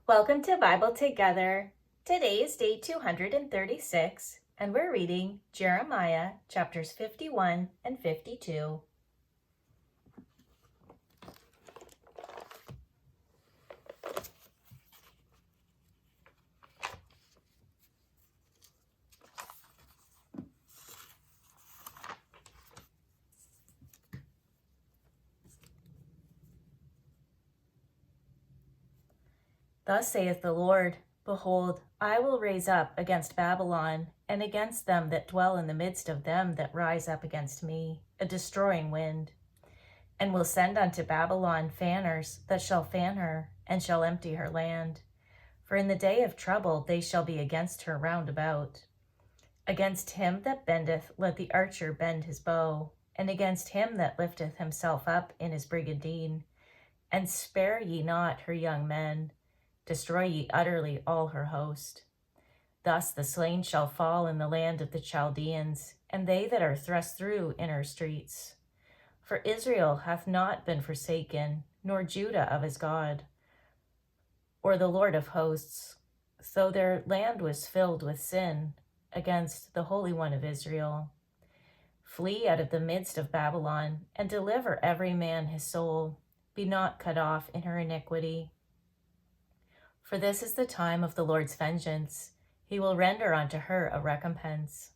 Welcome to Bible Together. Today is day 236, and we're reading Jeremiah chapters 51 and 52. Thus saith the Lord, Behold, I will raise up against Babylon, and against them that dwell in the midst of them that rise up against me, a destroying wind, and will send unto Babylon fanners that shall fan her, and shall empty her land. For in the day of trouble they shall be against her round about. Against him that bendeth let the archer bend his bow, and against him that lifteth himself up in his brigandine. And spare ye not her young men, destroy ye utterly all her host. Thus the slain shall fall in the land of the Chaldeans, and they that are thrust through in her streets. For Israel hath not been forsaken, nor Judah of his God, or the Lord of hosts, though their land was filled with sin against the Holy One of Israel. Flee out of the midst of Babylon, and deliver every man his soul. Be not cut off in her iniquity. For this is the time of the Lord's vengeance. He will render unto her a recompense.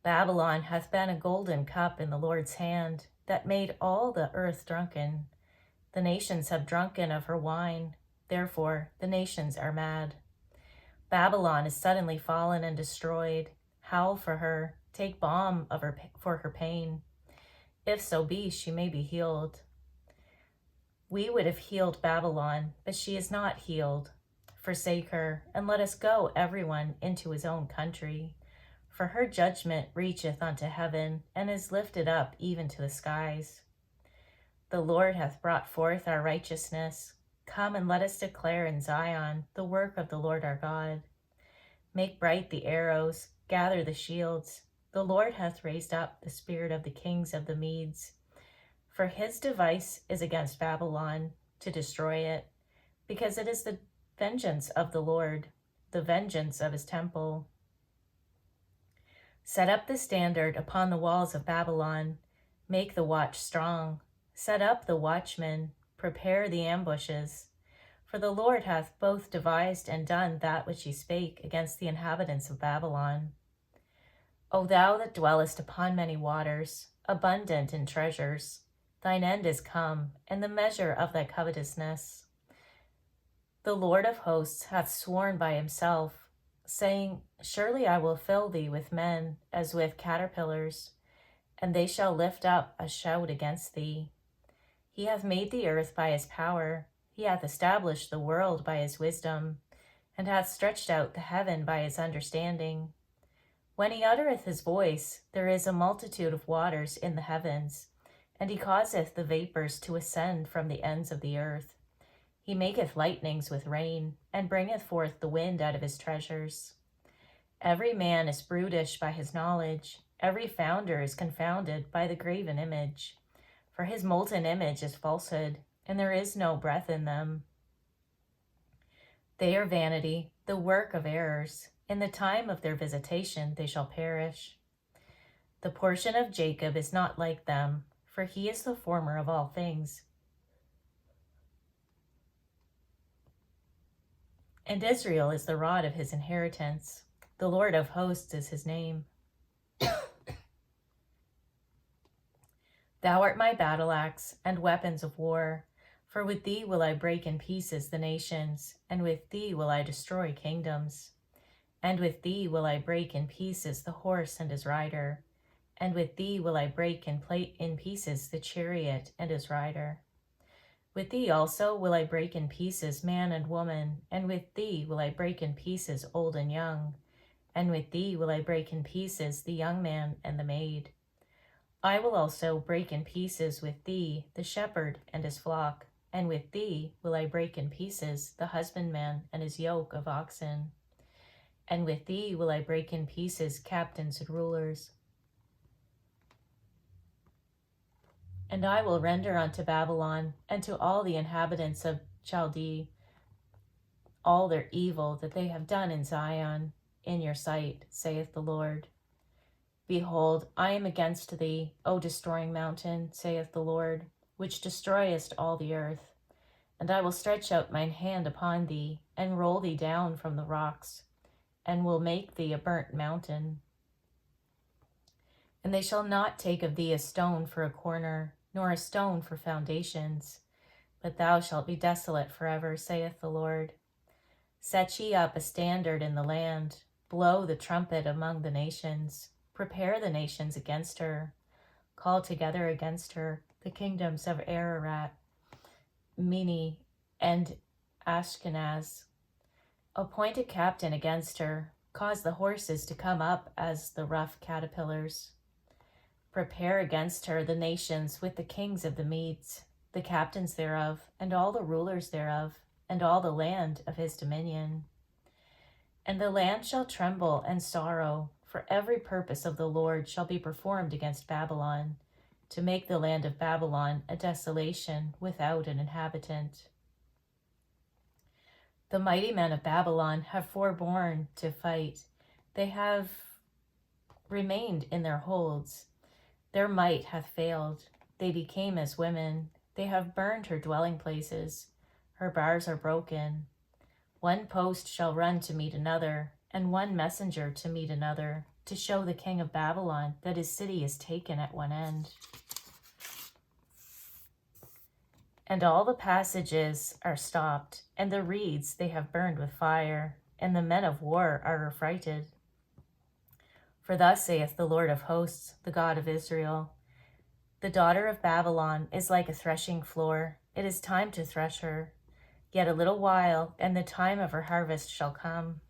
Babylon hath been a golden cup in the Lord's hand, that made all the earth drunken. The nations have drunken of her wine, therefore the nations are mad. Babylon is suddenly fallen and destroyed. Howl for her, take balm for her pain. If so be she may be healed. We would have healed Babylon, but she is not healed. Forsake her, and let us go everyone into his own country. For her judgment reacheth unto heaven, and is lifted up even to the skies. The Lord hath brought forth our righteousness. Come and let us declare in Zion the work of the Lord our God. Make bright the arrows, gather the shields. The Lord hath raised up the spirit of the kings of the Medes. For his device is against Babylon, to destroy it, because it is the vengeance of the Lord, the vengeance of his temple. Set up the standard upon the walls of Babylon. Make the watch strong. Set up the watchmen. Prepare the ambushes. For the Lord hath both devised and done that which he spake against the inhabitants of Babylon. O thou that dwellest upon many waters, abundant in treasures, thine end is come, and the measure of thy covetousness. The Lord of hosts hath sworn by himself, saying, Surely I will fill thee with men as with caterpillars, and they shall lift up a shout against thee. He hath made the earth by his power, he hath established the world by his wisdom, and hath stretched out the heaven by his understanding. When he uttereth his voice, there is a multitude of waters in the heavens, and he causeth the vapors to ascend from the ends of the earth. He maketh lightnings with rain, and bringeth forth the wind out of his treasures. Every man is brutish by his knowledge, every founder is confounded by the graven image. For his molten image is falsehood, and there is no breath in them. They are vanity, the work of errors. In the time of their visitation they shall perish. The portion of Jacob is not like them, for he is the former of all things. And Israel is the rod of his inheritance. The Lord of hosts is his name. Thou art my battle axe and weapons of war. For with thee will I break in pieces the nations, and with thee will I destroy kingdoms. And with thee will I break in pieces the horse and his rider, and with thee will I break in pieces the chariot and his rider. With thee also will I break in pieces man and woman, and with thee will I break in pieces old and young, and with thee will I break in pieces the young man and the maid. I will also break in pieces with thee the shepherd and his flock, and with thee will I break in pieces the husbandman and his yoke of oxen. And with thee will I break in pieces captains and rulers. And I will render unto Babylon and to all the inhabitants of Chaldee all their evil that they have done in Zion in your sight, saith the Lord. Behold, I am against thee, O destroying mountain, saith the Lord, which destroyest all the earth. And I will stretch out mine hand upon thee, and roll thee down from the rocks, and will make thee a burnt mountain. And they shall not take of thee a stone for a corner, nor a stone for foundations, but thou shalt be desolate forever, saith the Lord. Set ye up a standard in the land, blow the trumpet among the nations, prepare the nations against her, call together against her the kingdoms of Ararat, Mini, and Ashkenaz. Appoint a captain against her, cause the horses to come up as the rough caterpillars. Prepare against her the nations with the kings of the Medes, the captains thereof, and all the rulers thereof, and all the land of his dominion. And the land shall tremble and sorrow, for every purpose of the Lord shall be performed against Babylon, to make the land of Babylon a desolation without an inhabitant. The mighty men of Babylon have forborne to fight. They have remained in their holds. Their might hath failed. They became as women. They have burned her dwelling places. Her bars are broken. One post shall run to meet another, and one messenger to meet another, to show the king of Babylon that his city is taken at one end. And all the passages are stopped, and the reeds they have burned with fire, and the men of war are affrighted. For thus saith the Lord of hosts, the God of Israel, the daughter of Babylon is like a threshing floor. It is time to thresh her. Yet a little while, and the time of her harvest shall come.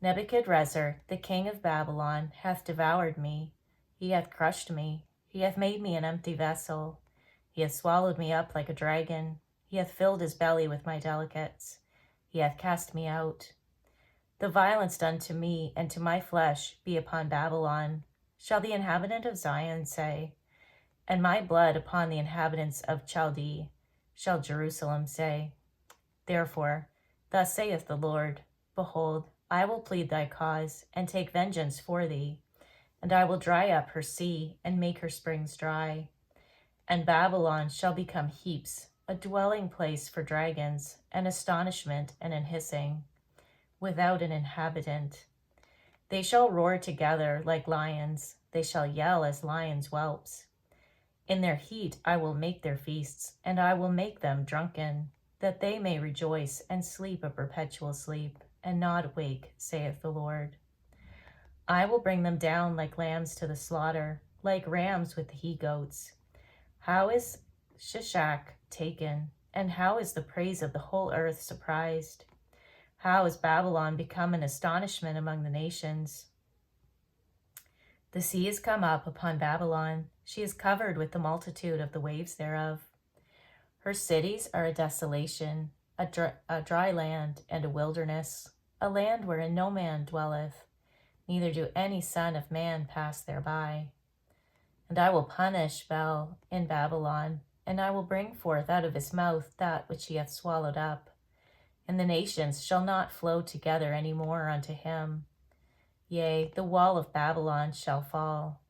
Nebuchadrezzar, the king of Babylon, hath devoured me. He hath crushed me. He hath made me an empty vessel. He hath swallowed me up like a dragon. He hath filled his belly with my delicates. He hath cast me out. The violence done to me and to my flesh be upon Babylon, shall the inhabitant of Zion say, and my blood upon the inhabitants of Chaldee, shall Jerusalem say. Therefore, thus saith the Lord, behold, I will plead thy cause, and take vengeance for thee, and I will dry up her sea, and make her springs dry. And Babylon shall become heaps, a dwelling place for dragons, an astonishment and an hissing, without an inhabitant. They shall roar together like lions, they shall yell as lions' whelps. In their heat I will make their feasts, and I will make them drunken, that they may rejoice and sleep a perpetual sleep, and not wake, saith the Lord. I will bring them down like lambs to the slaughter, like rams with the he-goats. How is Shishak taken, and how is the praise of the whole earth surprised? How is Babylon become an astonishment among the nations? The sea is come up upon Babylon. She is covered with the multitude of the waves thereof. Her cities are a desolation, a dry land and a wilderness, a land wherein no man dwelleth, neither do any son of man pass thereby. And I will punish Bel in Babylon, and I will bring forth out of his mouth that which he hath swallowed up. And the nations shall not flow together any more unto him. Yea, the wall of Babylon shall fall.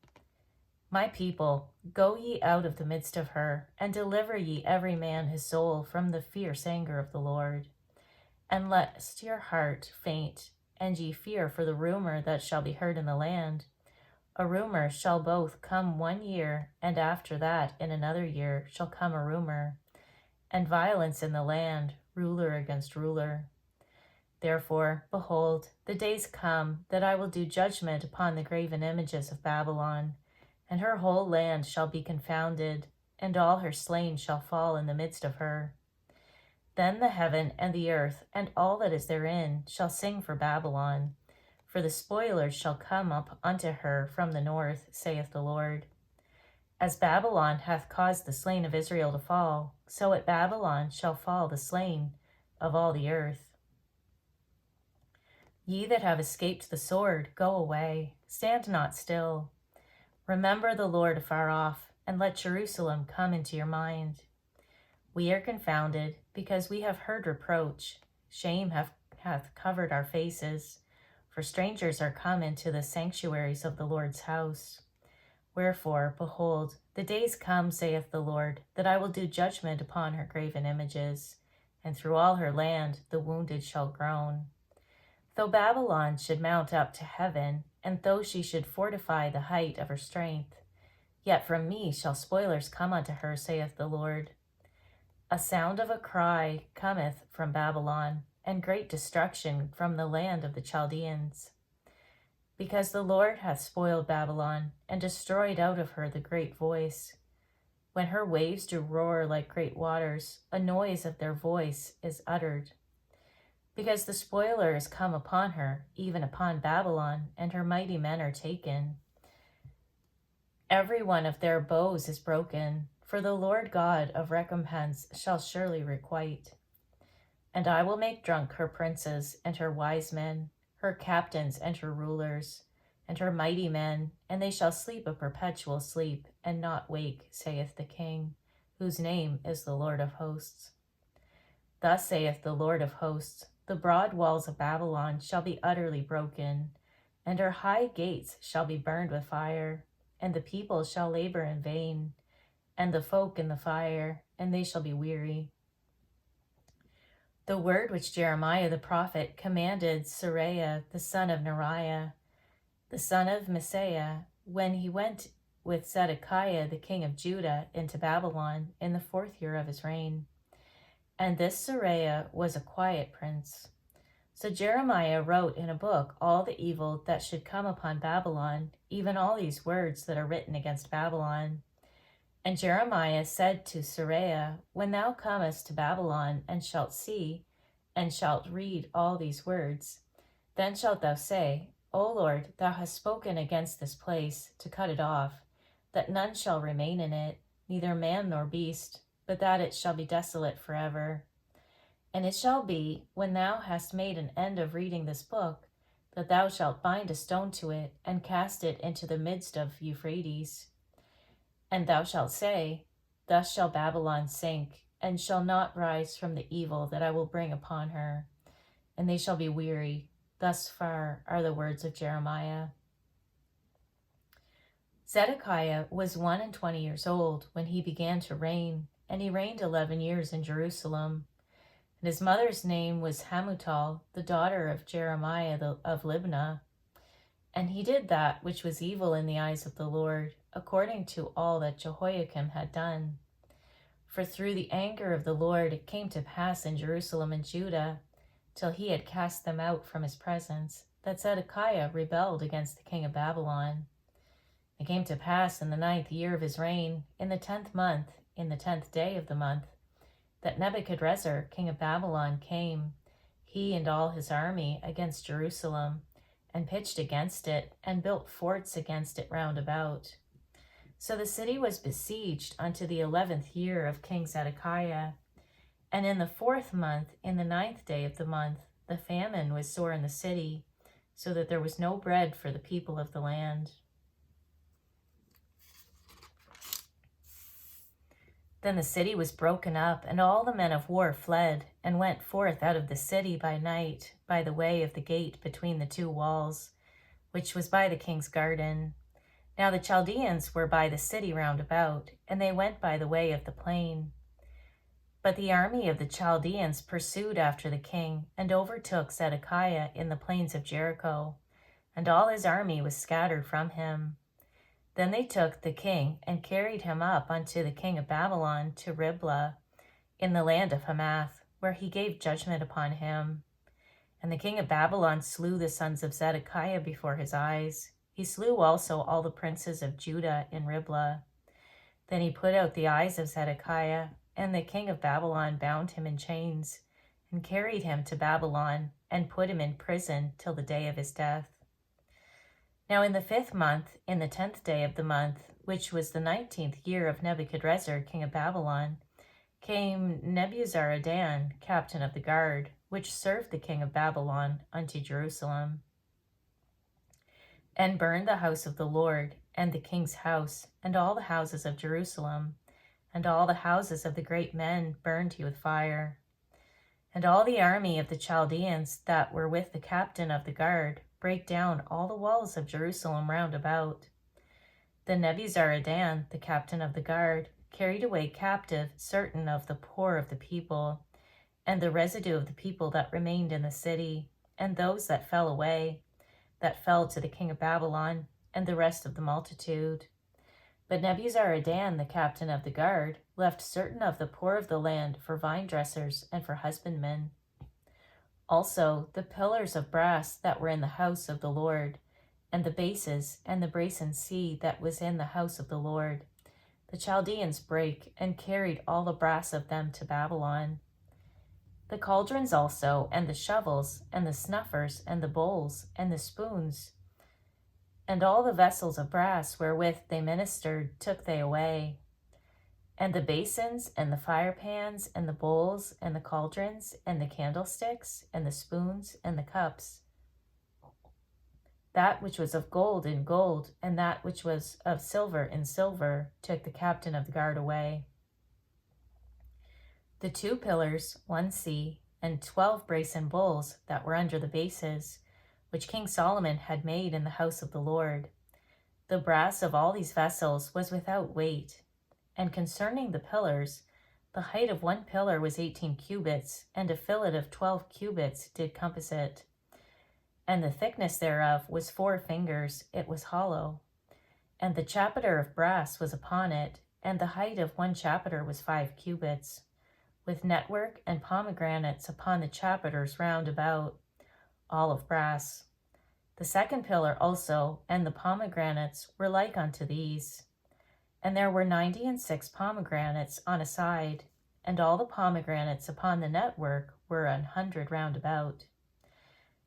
My people, go ye out of the midst of her, and deliver ye every man his soul from the fierce anger of the Lord. And lest your heart faint, and ye fear for the rumor that shall be heard in the land. A rumor shall both come 1 year, and after that in another year shall come a rumor, and violence in the land, ruler against ruler. Therefore, behold, the days come that I will do judgment upon the graven images of Babylon, and her whole land shall be confounded, and all her slain shall fall in the midst of her. Then the heaven and the earth and all that is therein shall sing for Babylon, for the spoilers shall come up unto her from the north, saith the Lord. As Babylon hath caused the slain of Israel to fall, so at Babylon shall fall the slain of all the earth. Ye that have escaped the sword, go away, stand not still. Remember the Lord afar off, and let Jerusalem come into your mind. We are confounded, because we have heard reproach. Shame hath hath covered our faces, for strangers are come into the sanctuaries of the Lord's house. Wherefore, behold, the days come, saith the Lord, that I will do judgment upon her graven images, and through all her land the wounded shall groan. Though Babylon should mount up to heaven, and though she should fortify the height of her strength, yet from me shall spoilers come unto her, saith the Lord. A sound of a cry cometh from Babylon, and great destruction from the land of the Chaldeans. Because the Lord hath spoiled Babylon, and destroyed out of her the great voice. When her waves do roar like great waters, a noise of their voice is uttered. Because the spoiler is come upon her, even upon Babylon, and her mighty men are taken. Every one of their bows is broken, for the Lord God of recompense shall surely requite. And I will make drunk her princes and her wise men, her captains and her rulers, and her mighty men, and they shall sleep a perpetual sleep, and not wake, saith the King, whose name is the Lord of hosts. Thus saith the Lord of hosts, the broad walls of Babylon shall be utterly broken, and her high gates shall be burned with fire, and the people shall labor in vain, and the folk in the fire, and they shall be weary. The word which Jeremiah the prophet commanded Seraiah the son of Neriah, the son of Messiah, when he went with Zedekiah the king of Judah into Babylon in the 4th year of his reign. And this Seraiah was a quiet prince. So Jeremiah wrote in a book all the evil that should come upon Babylon, even all these words that are written against Babylon. And Jeremiah said to Seraiah, when thou comest to Babylon, and shalt see, and shalt read all these words, then shalt thou say, O Lord, thou hast spoken against this place, to cut it off, that none shall remain in it, neither man nor beast, but that it shall be desolate forever. And it shall be, when thou hast made an end of reading this book, that thou shalt bind a stone to it, and cast it into the midst of Euphrates. And thou shalt say, thus shall Babylon sink, and shall not rise from the evil that I will bring upon her. And they shall be weary. Thus far are the words of Jeremiah. Zedekiah was 21 years old when he began to reign, and he reigned 11 years in Jerusalem. And his mother's name was Hamutal, the daughter of Jeremiah of Libnah. And he did that which was evil in the eyes of the Lord, according to all that Jehoiakim had done. For through the anger of the Lord it came to pass in Jerusalem and Judah, till he had cast them out from his presence, that Zedekiah rebelled against the king of Babylon. It came to pass in the 9th year of his reign, in the 10th month, in the 10th day of the month, that Nebuchadrezzar, king of Babylon, came, he and all his army, against Jerusalem, and pitched against it, and built forts against it round about. So the city was besieged unto the 11th year of King Zedekiah. And in the 4th month, in the 9th day of the month, the famine was sore in the city, so that there was no bread for the people of the land. Then the city was broken up, and all the men of war fled, and went forth out of the city by night, by the way of the gate between the 2 walls, which was by the king's garden. Now the Chaldeans were by the city round about, and they went by the way of the plain. But the army of the Chaldeans pursued after the king, and overtook Zedekiah in the plains of Jericho, and all his army was scattered from him. Then they took the king, and carried him up unto the king of Babylon to Riblah, in the land of Hamath, where he gave judgment upon him. And the king of Babylon slew the sons of Zedekiah before his eyes. He slew also all the princes of Judah in Riblah. Then he put out the eyes of Zedekiah, and the king of Babylon bound him in chains, and carried him to Babylon, and put him in prison till the day of his death. Now in the 5th month, in the 10th day of the month, which was the 19th year of Nebuchadrezzar, king of Babylon, came Nebuzaradan, captain of the guard, which served the king of Babylon, unto Jerusalem, and burned the house of the Lord, and the king's house, and all the houses of Jerusalem, and all the houses of the great men burned he with fire. And all the army of the Chaldeans that were with the captain of the guard brake down all the walls of Jerusalem round about. Then Nebuzaradan, the captain of the guard, carried away captive certain of the poor of the people, and the residue of the people that remained in the city, and those that fell away, that fell to the king of Babylon, and the rest of the multitude. But Nebuzaradan, the captain of the guard, left certain of the poor of the land for vine dressers and for husbandmen. Also the pillars of brass that were in the house of the Lord, and the bases and the brazen sea that was in the house of the Lord, the Chaldeans brake and carried all the brass of them to Babylon. The cauldrons also, and the shovels, and the snuffers, and the bowls, and the spoons, and all the vessels of brass wherewith they ministered took they away. And the basins, and the firepans, and the bowls, and the cauldrons, and the candlesticks, and the spoons, and the cups. That which was of gold in gold, and that which was of silver in silver, took the captain of the guard away. The 2 pillars, 1 sea, and 12 brazen bowls that were under the bases, which King Solomon had made in the house of the Lord. The brass of all these vessels was without weight. And concerning the pillars, the height of 1 pillar was 18 cubits, and a fillet of 12 cubits did compass it. And the thickness thereof was 4 fingers, it was hollow. And the chapiter of brass was upon it, and the height of 1 chapiter was 5 cubits, with network and pomegranates upon the chapiters round about, all of brass. The 2nd pillar also, and the pomegranates were like unto these. And there were 96 pomegranates on a side, and all the pomegranates upon the network were 100 round about.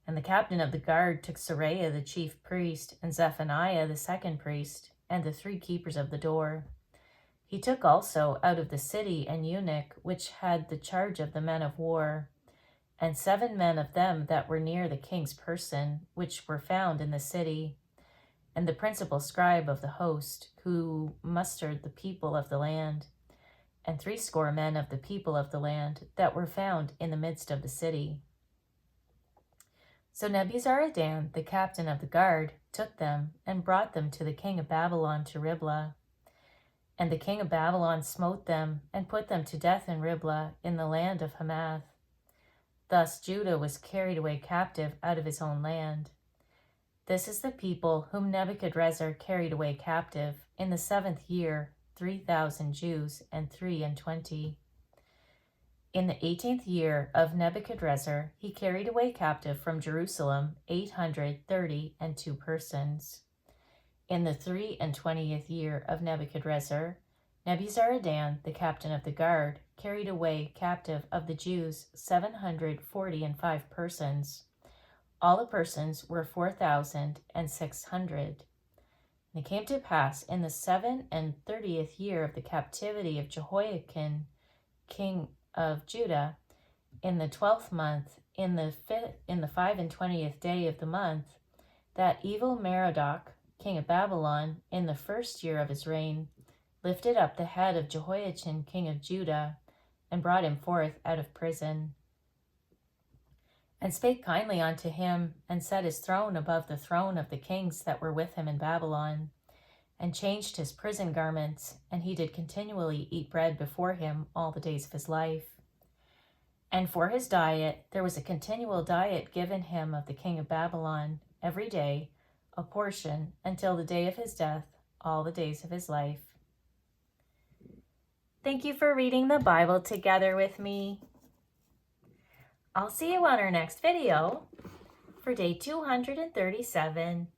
And the captain of the guard took Seraiah the chief priest, and Zephaniah the 2nd priest, and the 3 keepers of the door. He took also out of the city an eunuch, which had the charge of the men of war, and 7 men of them that were near the king's person, which were found in the city, and the principal scribe of the host, who mustered the people of the land, and 80 men of the people of the land that were found in the midst of the city. So Nebuzaradan, the captain of the guard, took them and brought them to the king of Babylon to Riblah. And the king of Babylon smote them and put them to death in Riblah in the land of Hamath. Thus Judah was carried away captive out of his own land. This is the people whom Nebuchadrezzar carried away captive in the 7th year, 3,000 Jews and 23. In the 18th year of Nebuchadrezzar, he carried away captive from Jerusalem 832 persons. In the 23 year of Nebuchadrezzar, Nebuzaradan, the captain of the guard, carried away captive of the Jews 745 persons. All the persons were 4,600. And it came to pass in the 37th year of the captivity of Jehoiakim, king of Judah, in the 12th month, in the 25th day of the month, that evil Merodach, king of Babylon, in the 1st year of his reign, lifted up the head of Jehoiachin, king of Judah, and brought him forth out of prison, and spake kindly unto him, and set his throne above the throne of the kings that were with him in Babylon, and changed his prison garments, and he did continually eat bread before him all the days of his life. And for his diet there was a continual diet given him of the king of Babylon, every day, a portion, until the day of his death, all the days of his life. Thank you for reading the Bible together with me. I'll see you on our next video for day 237.